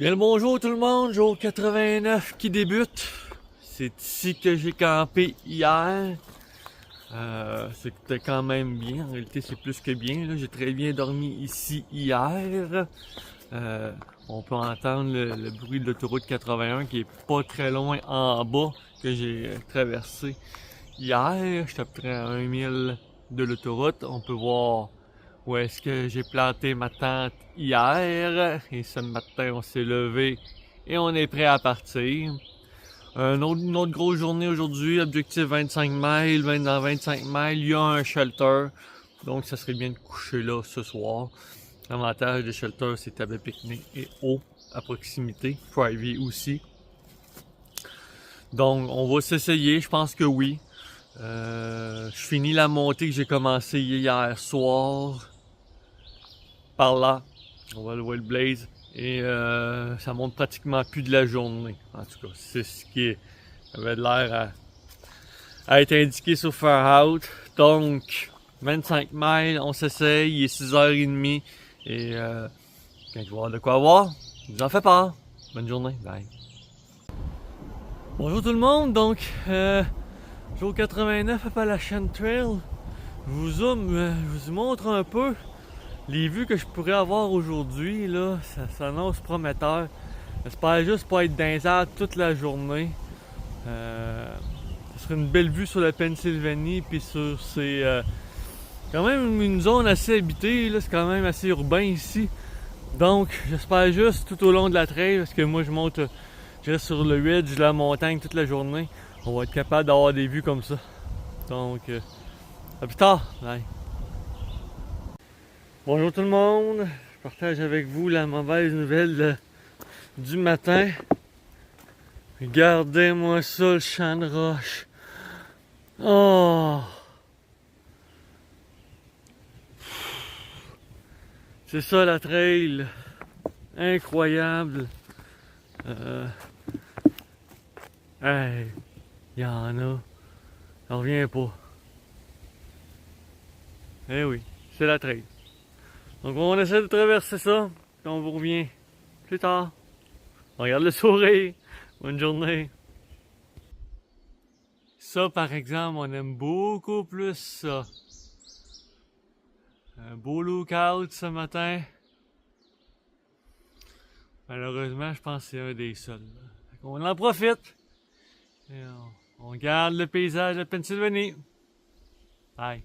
Bien le bonjour tout le monde, jour 89 qui débute. C'est ici que j'ai campé hier. C'était quand même bien, en réalité c'est plus que bien. J'ai très bien dormi ici hier. On peut entendre le bruit de l'autoroute 81 qui est pas très loin en bas que j'ai traversé hier. J'étais à peu près à 1 mille de l'autoroute. On peut voir où est-ce que j'ai planté ma tente hier. Et ce matin, on s'est levé et on est prêt à partir. Une autre grosse journée aujourd'hui, objectif 25 miles. Dans 25 miles, il y a un shelter. Donc, ça serait bien de coucher là ce soir. L'avantage des shelters, c'est table pique-nique et eau à proximité. Private aussi. Donc, on va s'essayer. Je pense que oui. Je finis la montée que j'ai commencé hier soir. Par là. On va le Wild Blaze. Et ça monte pratiquement plus de la journée. En tout cas, c'est ce qui avait de l'air à être indiqué sur Farout. Donc, 25 miles, on s'essaye. Il est 6h30. Et quand je vais avoir de quoi voir, je vous en fais part. Bonne journée. Bye. Bonjour tout le monde. Donc, jour 89 Appalachian Trail. Je vous zoome, je vous montre un peu les vues que je pourrais avoir aujourd'hui. Là, ça s'annonce prometteur. J'espère juste pas être dans les arbres toute la journée. Ce serait une belle vue sur la Pennsylvanie. Puis sur c'est quand même une zone assez habitée. Là, c'est quand même assez urbain ici. Donc, j'espère juste tout au long de la trail, parce que moi je reste sur le ridge de la montagne toute la journée. On va être capable d'avoir des vues comme ça. Donc, à plus tard. Bye. Bonjour tout le monde. Je partage avec vous la mauvaise nouvelle du matin. Regardez-moi ça, le champ de roche. Oh! C'est ça la trail. Incroyable. Hey, il y en a. Ça revient pas. Eh oui, c'est la trail. Donc on essaie de traverser ça, puis on vous revient plus tard. On regarde le sourire. Bonne journée. Ça par exemple, on aime beaucoup plus ça. Un beau lookout ce matin. Malheureusement, je pense que c'est un des seuls. On en profite. Et on regarde le paysage de Pennsylvanie. Bye.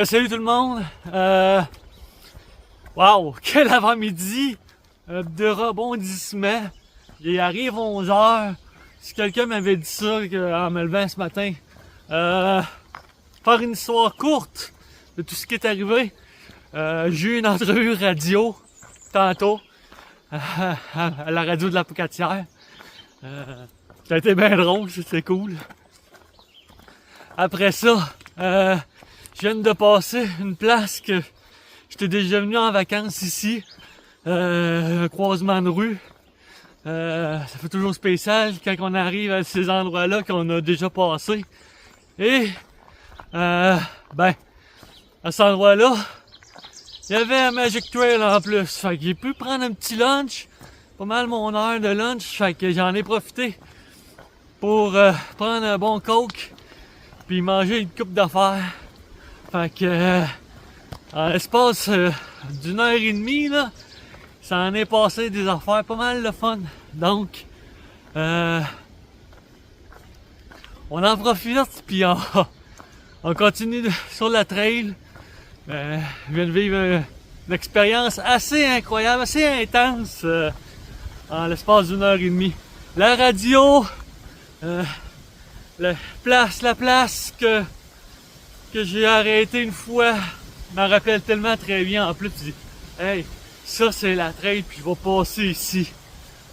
Salut tout le monde! Wow! Quel avant-midi de rebondissement! Il arrive 11h. Si quelqu'un m'avait dit ça en me levant ce matin, faire une histoire courte de tout ce qui est arrivé. J'ai eu une entrevue radio tantôt à la radio de la Pocatière. Ça a été bien drôle, c'était cool. Après ça, je viens de passer une place que j'étais déjà venu en vacances ici, un croisement de rue. Ça fait toujours spécial quand on arrive à ces endroits-là qu'on a déjà passé. Et, à cet endroit-là, il y avait un Magic Trail en plus. Fait que j'ai pu prendre un petit lunch, pas mal mon heure de lunch. Fait que j'en ai profité pour prendre un bon coke, puis manger une coupe d'affaires. Fait que, en l'espace d'une heure et demie, là, ça en est passé des affaires pas mal de fun. Donc, on en profite, puis on continue sur la trail. Je viens de vivre une expérience assez incroyable, assez intense, en l'espace d'une heure et demie. La radio, la place que j'ai arrêté une fois, je m'en rappelle tellement très bien. En plus, tu dis, hey, ça c'est la trail, puis je vais passer ici.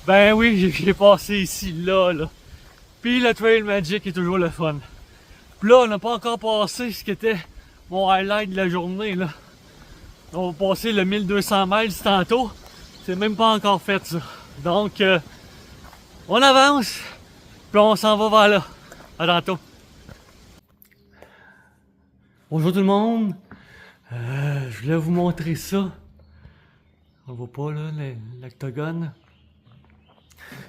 Ben oui, j'ai passé ici, là. Puis le Trail Magic est toujours le fun. Puis là, on n'a pas encore passé ce qui était mon highlight de la journée, là. On va passer le 1200 miles tantôt. C'est même pas encore fait ça. Donc, on avance, puis on s'en va vers là. À tantôt. Bonjour tout le monde. Je voulais vous montrer ça. On voit pas là l'octogone.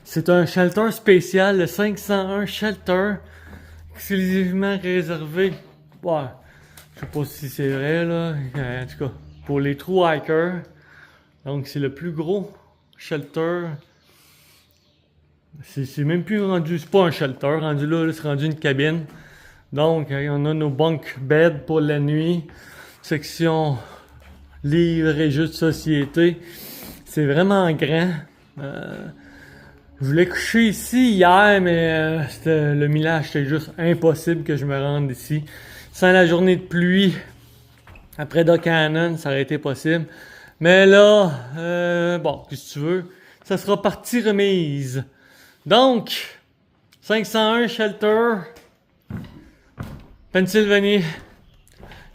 C'est un shelter spécial, le 501 Shelter, exclusivement réservé. Ouais, je sais pas si c'est vrai là. En tout cas, pour les true hikers. Donc c'est le plus gros shelter. C'est même plus rendu, c'est pas un shelter, rendu là c'est rendu une cabine. Donc on a nos bunk beds pour la nuit, section livres et jeux de société. C'est vraiment grand. Je voulais coucher ici hier, mais le millage c'était juste impossible que je me rende ici. Sans la journée de pluie, après Dock-Cannon, ça aurait été possible. Mais là, bon, qu'est-ce que tu veux? Ça sera partie remise. Donc, 501 Shelter, Pennsylvanie.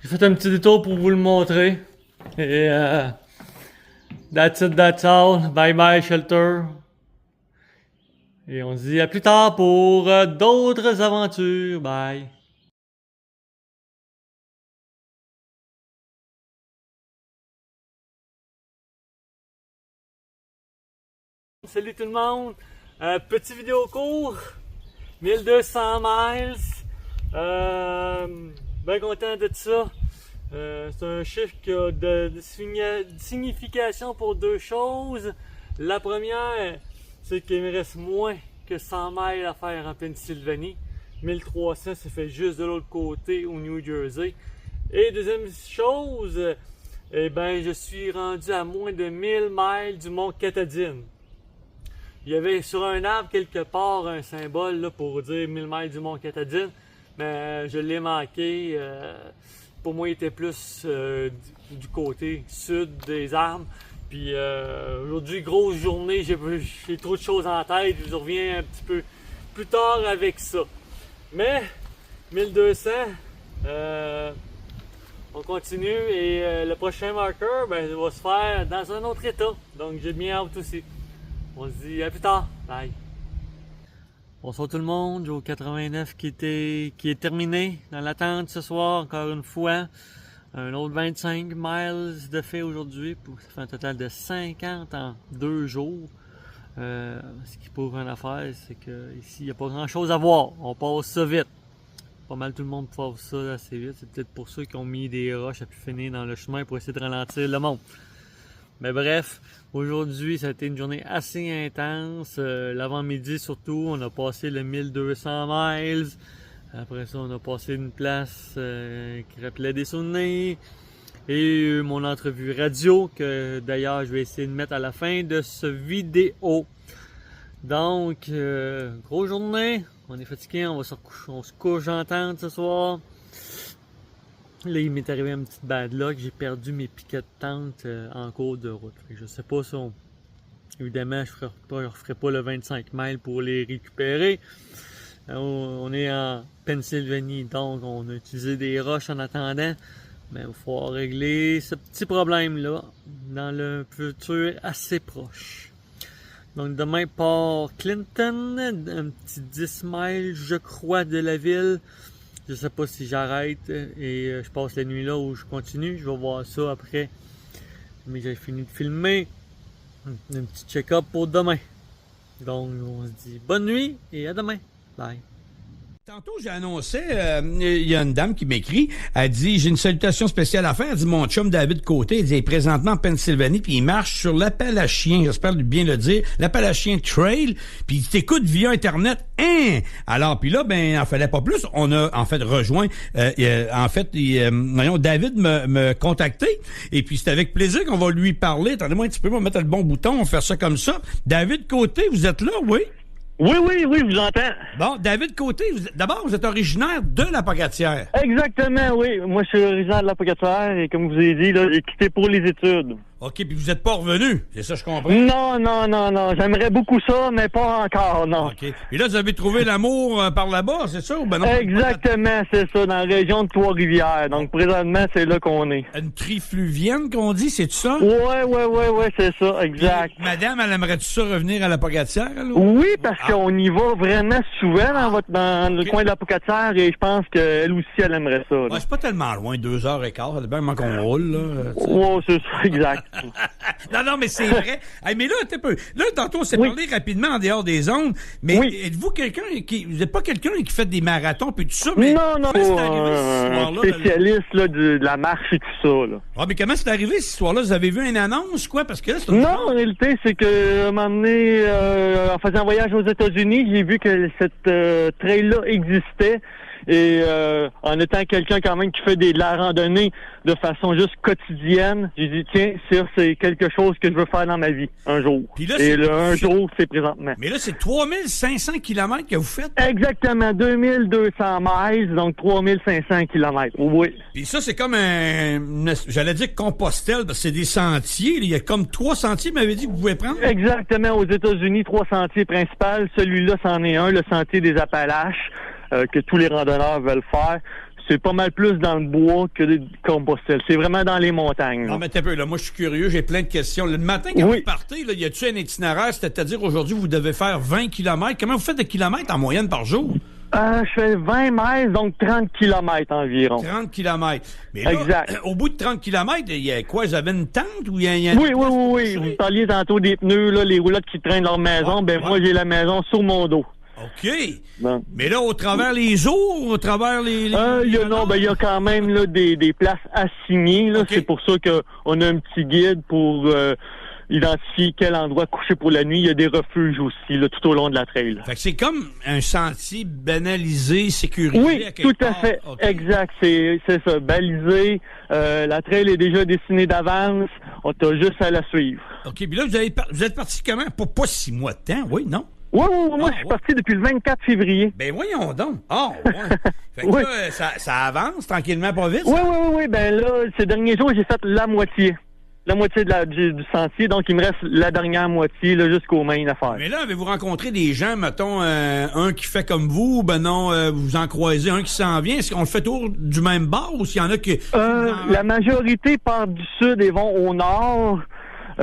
J'ai fait un petit détour pour vous le montrer. Et that's it, that's all. Bye bye Shelter. Et on se dit à plus tard pour d'autres aventures. Bye. Salut tout le monde. Petit vidéo court. 1200 miles. Bien content de ça. C'est un chiffre qui a de signification pour deux choses. La première, c'est qu'il me reste moins que 100 miles à faire en Pennsylvanie. 1300, ça fait juste de l'autre côté au New Jersey. Et deuxième chose, eh ben, je suis rendu à moins de 1000 miles du mont Katahdin. Il y avait sur un arbre quelque part un symbole là, pour dire 1000 miles du mont Katahdin, mais je l'ai manqué. Pour moi, il était plus du côté sud des arbres. Puis aujourd'hui, grosse journée, j'ai trop de choses en tête. Je vous reviens un petit peu plus tard avec ça. Mais 1200, on continue et le prochain marqueur va se faire dans un autre état. Donc j'ai bien hâte aussi. On se dit à plus tard. Bye. Bonsoir tout le monde. Joe 89 qui est terminé dans l'attente ce soir, encore une fois. Un autre 25 miles de fait aujourd'hui. Ça fait un total de 50 en 2 jours. Ce qui prouve une affaire, c'est qu'ici, il n'y a pas grand chose à voir. On passe ça vite. Pas mal tout le monde passe ça assez vite. C'est peut-être pour ceux qui ont mis des roches à pu finir dans le chemin pour essayer de ralentir le monde. Mais bref, aujourd'hui, ça a été une journée assez intense. L'avant-midi surtout, on a passé le 1200 miles. Après ça, on a passé une place qui rappelait des souvenirs. Et mon entrevue radio, que d'ailleurs, je vais essayer de mettre à la fin de ce vidéo. Donc, grosse journée. On est fatigué, on se couche en tente ce soir. Là, il m'est arrivé une petite bad luck, j'ai perdu mes piquets de tente en cours de route. Je sais pas si évidemment, je ferai pas le 25 miles pour les récupérer. On est en Pennsylvanie, donc on a utilisé des roches en attendant. Mais il faut régler ce petit problème-là dans le futur assez proche. Donc demain, part Clinton, un petit 10 miles, je crois, de la ville. Je sais pas si j'arrête et je passe la nuit là ou je continue. Je vais voir ça après. Mais j'ai fini de filmer. Un petit check-up pour demain. Donc on se dit bonne nuit et à demain. Bye. Tantôt, j'ai annoncé, il y a une dame qui m'écrit, elle dit, j'ai une salutation spéciale à faire. Elle dit, mon chum David Côté, il dit, il est présentement en Pennsylvanie, puis il marche sur l'Appalachien, j'espère bien le dire, l'Appalachien Trail, puis il t'écoute via Internet. Hein? Alors, puis là, ben, il en fallait pas plus. On a, en fait, rejoint, David me contacté, et puis c'est avec plaisir qu'on va lui parler. Attendez-moi un petit peu, on va mettre le bon bouton, on va faire ça comme ça. David Côté, vous êtes là, oui? Oui, je vous entends. Bon, David Côté, d'abord, vous êtes originaire de la Pocatière. Exactement, oui. Moi, je suis originaire de la Pocatière et comme je vous ai dit, là, j'ai quitté pour les études. OK, puis vous n'êtes pas revenu. C'est ça, je comprends. Non. J'aimerais beaucoup ça, mais pas encore, non. OK. Et là, vous avez trouvé l'amour par là-bas, c'est ça? Ou ben non? Exactement, c'est ça, dans la région de Trois-Rivières. Donc, présentement, c'est là qu'on est. Une trifluvienne qu'on dit, c'est ça? Ouais, c'est ça, exact. Et madame, elle aimerait-tu ça revenir à la Pocatière, là? Oui, parce qu'on y va vraiment souvent dans le coin de la Pocatière et je pense qu'elle aussi, elle aimerait ça. Ouais, c'est pas tellement loin, 2h15, ça dépend comment qu'on roule, là. Ouais, c'est ça, exact. Non, mais c'est vrai. Hey, mais là, t'es peu. Là, tantôt, on s'est parlé rapidement en dehors des ondes, mais êtes-vous quelqu'un qui. Vous n'êtes pas quelqu'un qui fait des marathons puis tout ça, mais. Non, comment c'est arrivé cette histoire-là? Spécialiste là, de la marche et tout ça, là. Ah, mais comment c'est arrivé cette histoire-là? Vous avez vu une annonce, quoi? Parce que là, c'est Non, en réalité, c'est que, à un moment donné, en faisant un voyage aux États-Unis, j'ai vu que cette trail-là existait. Et en étant quelqu'un quand même qui fait de la randonnée de façon juste quotidienne, j'ai dit tiens, ça c'est quelque chose que je veux faire dans ma vie un jour. Puis là, et un jour, c'est présentement. Mais là, c'est 3500 km que vous faites? Exactement, 2200 miles, donc 3500 km. Oui. Puis ça, c'est comme j'allais dire Compostelle, parce que c'est des sentiers. Il y a comme 3 sentiers, vous m'avez dit que vous pouvez prendre? Exactement, aux États-Unis, 3 sentiers principaux. Celui-là, c'en est un, le sentier des Appalaches. Que tous les randonneurs veulent faire. C'est pas mal plus dans le bois que des Compostelle. C'est vraiment dans les montagnes. Non, mais t'es peu, là, moi, je suis curieux, j'ai plein de questions. Le matin, quand vous partez, là, y a-tu un itinéraire? C'est-à-dire, aujourd'hui, vous devez faire 20 km. Comment vous faites de kilomètres en moyenne par jour? Je fais 20 miles, donc 30 km environ. 30 km. Mais là, exact. Au bout de 30 km, il y a quoi? Vous avez une tente ou il y a Oui. Vous parliez tantôt des pneus, là, les roulottes qui traînent leur maison. Moi, j'ai la maison sur mon dos. OK. Bon. Mais là, au travers les eaux, au travers les il y a quand même là, des places assignées. Là. Okay. C'est pour ça qu'on a un petit guide pour identifier quel endroit coucher pour la nuit. Il y a des refuges aussi là, tout au long de la trail. Fait que c'est comme un sentier banalisé, sécurisé. Oui, tout à fait. Okay. Exact. C'est ça, balisé. La trail est déjà dessinée d'avance. On t'a juste à la suivre. OK. Puis là, vous êtes parti comment? Pour pas 6 mois de temps, oui, non? Oui, moi, je suis parti depuis le 24 février. Ben, voyons donc. Ouais. Fait que là, ça avance tranquillement, pas vite? Oui. Ben là, ces derniers jours, j'ai fait la moitié. La moitié du sentier. Donc, il me reste la dernière moitié, là, jusqu'au main à faire. Mais là, avez-vous rencontré des gens, mettons, un qui fait comme vous, ben non, vous en croisez un qui s'en vient? Est-ce qu'on le fait autour du même bar ou s'il y en a qui... La majorité part du sud et vont au nord.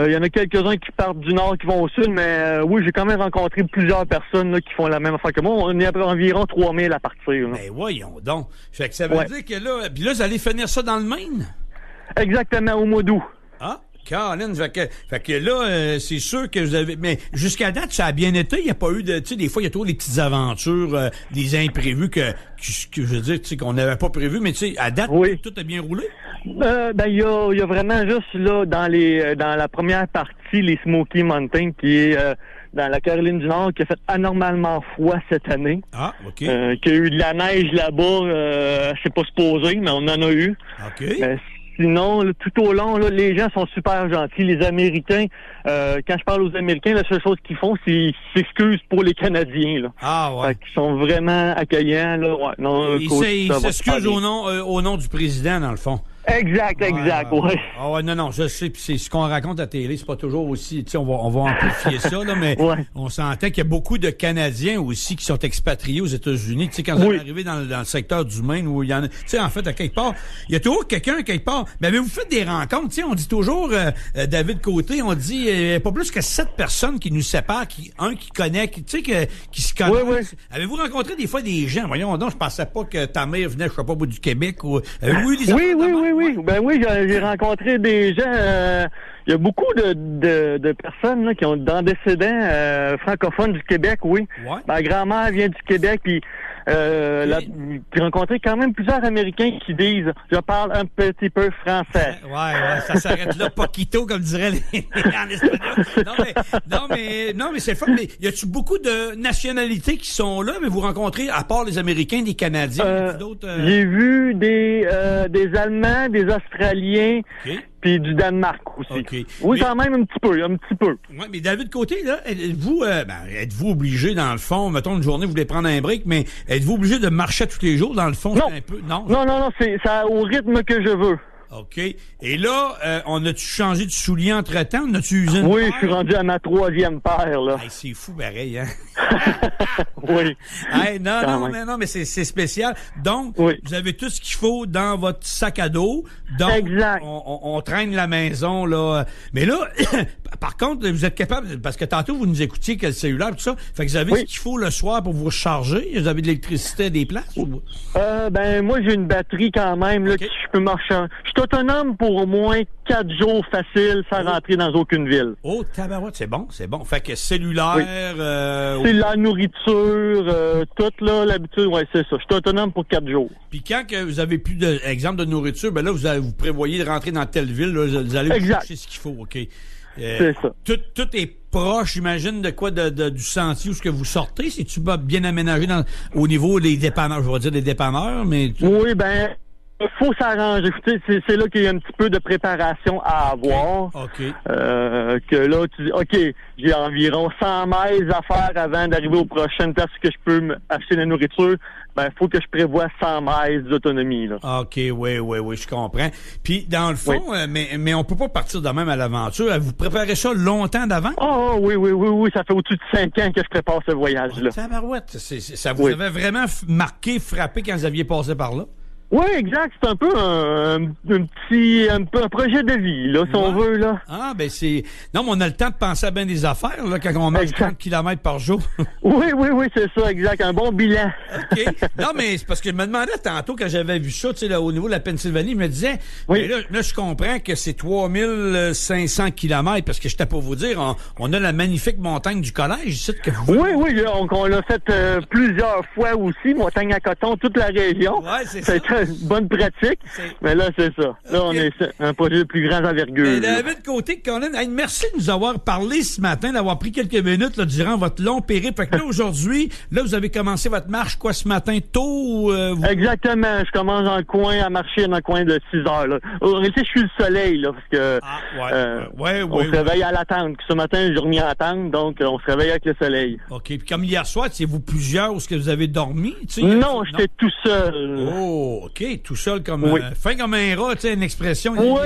Il y en a quelques-uns qui partent du nord, qui vont au sud, mais oui, j'ai quand même rencontré plusieurs personnes là, qui font la même affaire que moi. On est à environ 3000 à partir. Là. Ben voyons donc. Fait que ça veut dire que là... Puis là, vous allez finir ça dans le Maine? Exactement, au mois d'août. Ah, Caroline, fait que là, c'est sûr que vous avez... Mais jusqu'à date, ça a bien été. Il n'y a pas eu de... Tu sais, des fois, il y a toujours des petites aventures, des imprévus que je veux dire, tu sais, qu'on n'avait pas prévu. Mais tu sais, à date, tout a bien roulé? Il y a vraiment juste, là, dans la première partie, les Smoky Mountains, qui est dans la Caroline du Nord, qui a fait anormalement froid cette année. Ah, OK. Qu'il y a eu de la neige là-bas, c'est pas supposé, mais on en a eu. OK. Sinon, là, tout au long, là, les gens sont super gentils. Les Américains, quand je parle aux Américains, la seule chose qu'ils font, c'est qu'ils s'excusent pour les Canadiens. Là. Ah ouais. Ils sont vraiment accueillants. Là. Ouais, non, ils s'excusent au nom du président, dans le fond. Exact, ouais. Ah ouais, non, je sais, puis c'est ce qu'on raconte à la télé, c'est pas toujours aussi, tu sais, on va amplifier ça, là, mais on s'entend qu'il y a beaucoup de Canadiens aussi qui sont expatriés aux États-Unis, tu sais, quand vous arrivez dans le secteur du Maine, où il y en a, tu sais, en fait, à quelque part, il y a toujours quelqu'un, quelque part, mais vous faites des rencontres, tu sais, on dit toujours, David Côté, on dit, pas plus que 7 personnes qui nous séparent, un qui connaît, tu sais, qui se connaît. Oui. Avez-vous rencontré des fois des gens, voyons donc, je pensais pas que ta mère venait, je sais pas, au bout du Québec, ou, avez-vous eu des Oui. Ben oui, j'ai rencontré des gens. Il y a beaucoup de personnes là, qui ont d'antécédents francophones du Québec, oui. Ouais. Ma grand-mère vient du Québec, puis j'ai rencontré quand même plusieurs Américains qui disent « Je parle un petit peu français ». Ouais, ça s'arrête là, poquito, comme diraient les en espagnol. Non, mais c'est le fun. Mais y a-tu beaucoup de nationalités qui sont là, mais vous rencontrez, à part les Américains, des Canadiens, d'autres... J'ai vu des Allemands, des Australiens, puis du Danemark aussi. Okay. Oui, quand même un petit peu. Oui, mais David Côté, là, êtes-vous obligé, dans le fond, mettons une journée, vous voulez prendre un break, mais êtes-vous obligé de marcher tous les jours, dans le fond? Non. C'est un peu... Non, c'est ça au rythme que je veux. OK. Et là, on a-tu changé de soulier entre-temps? On a-tu usé une Oui, paire? je suis rendu à ma 3e paire, là. Hey, c'est fou, pareil, hein? Oui. Hey, non, Quand même. mais c'est spécial. Donc, Oui. vous avez tout ce qu'il faut dans votre sac à dos. Donc, Exact. on traîne la maison, là. Mais là, par contre, vous êtes capable, parce que tantôt, vous nous écoutiez quel cellulaire, tout ça. Fait que vous avez Oui. ce qu'il faut le soir pour vous recharger. Vous avez de l'électricité à des places? Ou... Ben, moi, j'ai une batterie quand même, là, OK. que je peux marcher. Je suis autonome pour au moins 4 jours faciles sans rentrer dans aucune ville. Oh, tabarouette, c'est bon, c'est bon. Fait que cellulaire, Oui. C'est la nourriture, tout, là, l'habitude, ouais, c'est ça. Je suis autonome pour 4 jours. puis quand que vous avez plus d'exemple de nourriture, ben là, vous prévoyez de rentrer dans telle ville, là, vous allez vous Exact. chercher ce qu'il faut, OK. C'est ça. Tout est proche, j'imagine, de quoi du sentier où ce que vous sortez. C'est-tu bien aménagé au niveau des dépanneurs, je vais dire des dépanneurs, mais... Oui, ben, faut s'arranger. Tu sais, c'est là qu'il y a un petit peu de préparation à avoir. OK. Que là, tu dis, OK, j'ai environ 100 miles à faire avant d'arriver aux prochaines places que je peux acheter de la nourriture. Ben, faut que je prévoie 100 miles d'autonomie, là. OK, oui, je comprends. Puis, dans le fond, mais on peut pas partir de même à l'aventure. Vous préparez ça longtemps d'avant? Oh, oui, ça fait au-dessus de 5 ans que je prépare ce voyage-là. Tabarouette, ça vous avait vraiment marqué, frappé quand vous aviez passé par là? Oui, exact. C'est un peu un projet de vie, là, si on veut, là. Ah, ben c'est... Non, mais on a le temps de penser à bien des affaires, là, quand on marche Exact. 30 km par jour. Oui, c'est ça, exact. Un bon bilan. OK. Non, mais c'est parce que je me demandais tantôt, quand j'avais vu ça, tu sais, là, au niveau de la Pennsylvanie, je me disais, Oui. mais là, je comprends que c'est 3500 km, parce que j'étais pour vous dire, on a la magnifique montagne du collège, ici, que vous... Oui, là, on l'a fait plusieurs fois aussi, montagne à coton, toute la région. Ouais, c'est ça. C'était une bonne pratique. C'est- Mais là, c'est ça. Là, on est un projet de plus grande envergure. là. David Côté, Colin, hey, merci de nous avoir parlé ce matin, d'avoir pris quelques minutes là, durant votre long périple. Fait que là, aujourd'hui, là, vous avez commencé votre marche, quoi, ce matin, tôt? Exactement. Je commence dans le coin, à marcher dans le coin de 6 heures. Là. En réalité, je suis le soleil, là, parce que on se réveille à la tente. Ce matin, j'ai remis à la tente, donc on se réveille avec le soleil. OK. Puis comme hier soir, c'est vous plusieurs où est-ce que vous avez dormi? Tu sais? Non, j'étais tout seul. Oh, OK. Tout seul comme Oui. fin comme un rat, tu sais, une expression. Oui,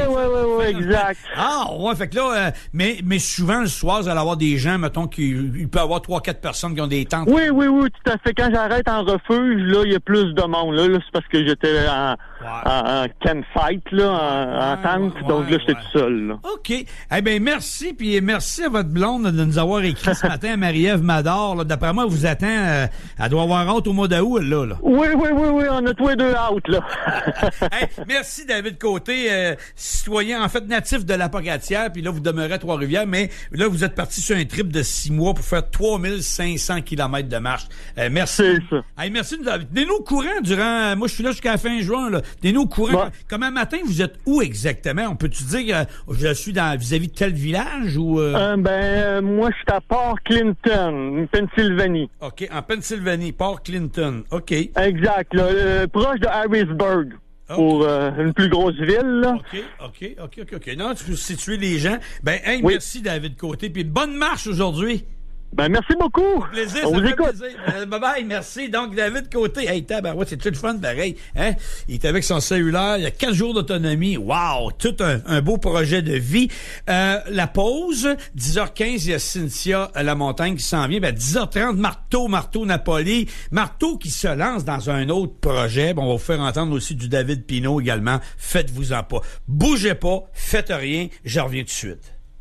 exact. Ah, ouais, fait que là, mais souvent, le soir, vous allez avoir des gens, mettons, il peut y avoir 3-4 personnes qui ont des tentes. Oui, tout à fait. Quand j'arrête en refuge, là, il y a plus de monde. Là, c'est parce que j'étais en campsite, là, en tente. Donc là, j'étais tout seul, là. OK. Eh bien, merci, puis merci à votre blonde de nous avoir écrit ce matin, Marie-Ève Mador. Là. D'après moi, elle vous attend, elle doit avoir hâte au mois d'août, là. Oui, on a tous les deux out, là. Hey, merci, David Côté, citoyen, en fait, natif de la Pocatière, puis là, vous demeurez à Trois-Rivières, mais là, vous êtes parti sur un trip de 6 mois pour faire 3500 km de marche. Merci. C'est ça. Hey, merci de nous avoir... Tenez-nous au courant durant... Moi, je suis là jusqu'à la fin juin, là. Tenez-nous au courant. Ouais. Comme un matin, vous êtes où exactement? On peut-tu dire que je suis vis-à-vis de tel village ou... Moi, je suis à Port Clinton, Pennsylvanie. OK, en Pennsylvanie, Port Clinton. OK. Exact, là, proche de Harrisburg. Pour une plus grosse ville, là. OK. Non, tu peux situer les gens. Ben, hey, Oui. merci, David Côté. Puis bonne marche aujourd'hui. Ben, merci beaucoup. Plaisir, On ça vous fait écoute. plaisir. Bye-bye, merci. Donc, David Côté, hey, tabarouette, c'est tout le fun, pareil. Hein? Il est avec son cellulaire, il y a 4 jours d'autonomie. Wow! Tout un beau projet de vie. La pause, 10h15, il y a Cynthia à la montagne qui s'en vient. Ben, 10h30, Marteau Napoli. Marteau qui se lance dans un autre projet. Bon, on va vous faire entendre aussi du David Pinault également. Faites-vous-en pas. Bougez pas, faites rien. Je reviens tout de suite.